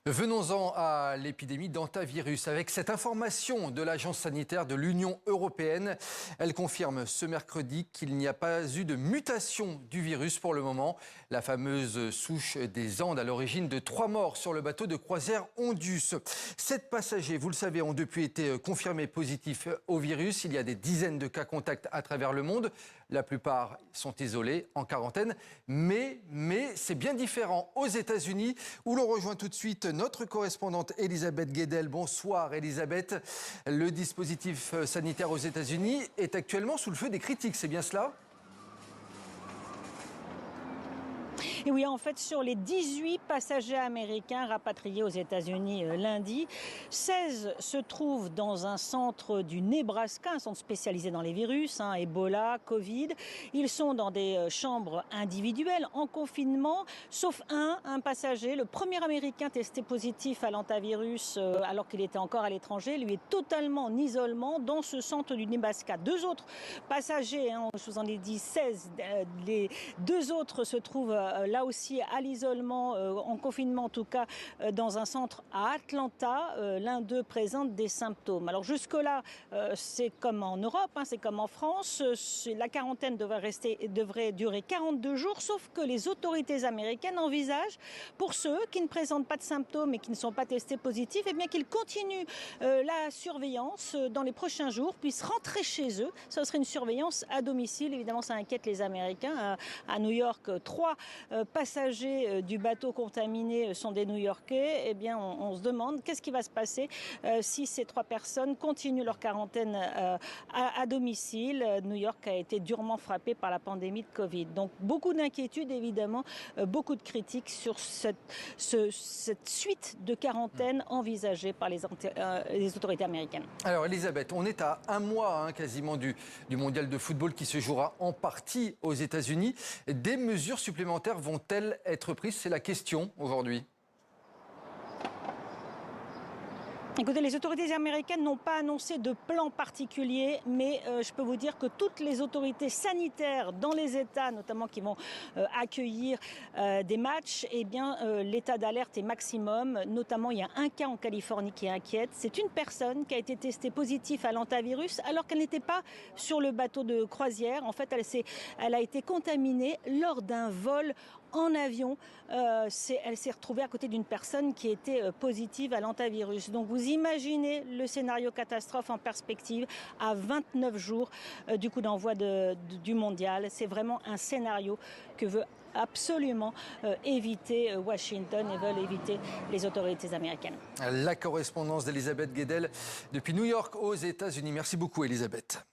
Venons-en à l'épidémie d'hantavirus. Avec cette information de l'Agence sanitaire de l'Union européenne, elle confirme ce mercredi qu'il n'y a pas eu de mutation du virus pour le moment. La fameuse souche des Andes à l'origine de 3 morts sur le bateau de croisière Ondus. 7 passagers, vous le savez, ont depuis été confirmés positifs au virus. Il y a des dizaines de cas contacts à travers le monde. La plupart sont isolés, en quarantaine. Mais c'est bien différent aux États-Unis, où l'on rejoint tout de suite notre correspondante Elisabeth Guedel. Bonsoir Elisabeth. Le dispositif sanitaire aux États-Unis est actuellement sous le feu des critiques, c'est bien cela ? Et oui, en fait, sur les 18 passagers américains rapatriés aux États-Unis lundi, 16 se trouvent dans un centre du Nebraska, un centre spécialisé dans les virus, Ebola, Covid. Ils sont dans des chambres individuelles, en confinement, sauf un passager, le premier Américain testé positif à l'hantavirus alors qu'il était encore à l'étranger, lui est totalement en isolement dans ce centre du Nebraska. 2 autres passagers, je vous en ai dit 16, les 2 autres se trouvent là aussi à l'isolement, en confinement en tout cas, dans un centre à Atlanta. L'un d'eux présente des symptômes. Alors jusque-là, c'est comme en Europe, c'est comme en France. La quarantaine devrait durer 42 jours, sauf que les autorités américaines envisagent, pour ceux qui ne présentent pas de symptômes et qui ne sont pas testés positifs, eh bien qu'ils continuent la surveillance dans les prochains jours, puissent rentrer chez eux. Ce serait une surveillance à domicile. Évidemment, ça inquiète les Américains. À New York, 3 passagers du bateau contaminé sont des New-Yorkais. Eh bien, on se demande qu'est-ce qui va se passer si ces 3 personnes continuent leur quarantaine à domicile. New York a été durement frappé par la pandémie de Covid. Donc, beaucoup d'inquiétudes, évidemment, beaucoup de critiques sur cette suite de quarantaine envisagée par les autorités américaines. Alors, Elisabeth, on est à un mois quasiment du mondial de football qui se jouera en partie aux États-Unis. Des mesures supplémentaires vont-elles être prises? C'est la question aujourd'hui. Écoutez, les autorités américaines n'ont pas annoncé de plan particulier, mais je peux vous dire que toutes les autorités sanitaires dans les États, notamment qui vont accueillir des matchs, eh bien, l'état d'alerte est maximum. Notamment, il y a un cas en Californie qui inquiète. C'est une personne qui a été testée positive à l'hantavirus alors qu'elle n'était pas sur le bateau de croisière. En fait, elle a été contaminée lors d'un vol en avion. Elle s'est retrouvée à côté d'une personne qui était positive à l'hantavirus. Donc vous imaginez le scénario catastrophe en perspective à 29 jours du coup d'envoi du mondial. C'est vraiment un scénario que veut absolument éviter Washington et veulent éviter les autorités américaines. La correspondance d'Elisabeth Guedel depuis New York aux États-Unis. Merci beaucoup Elisabeth.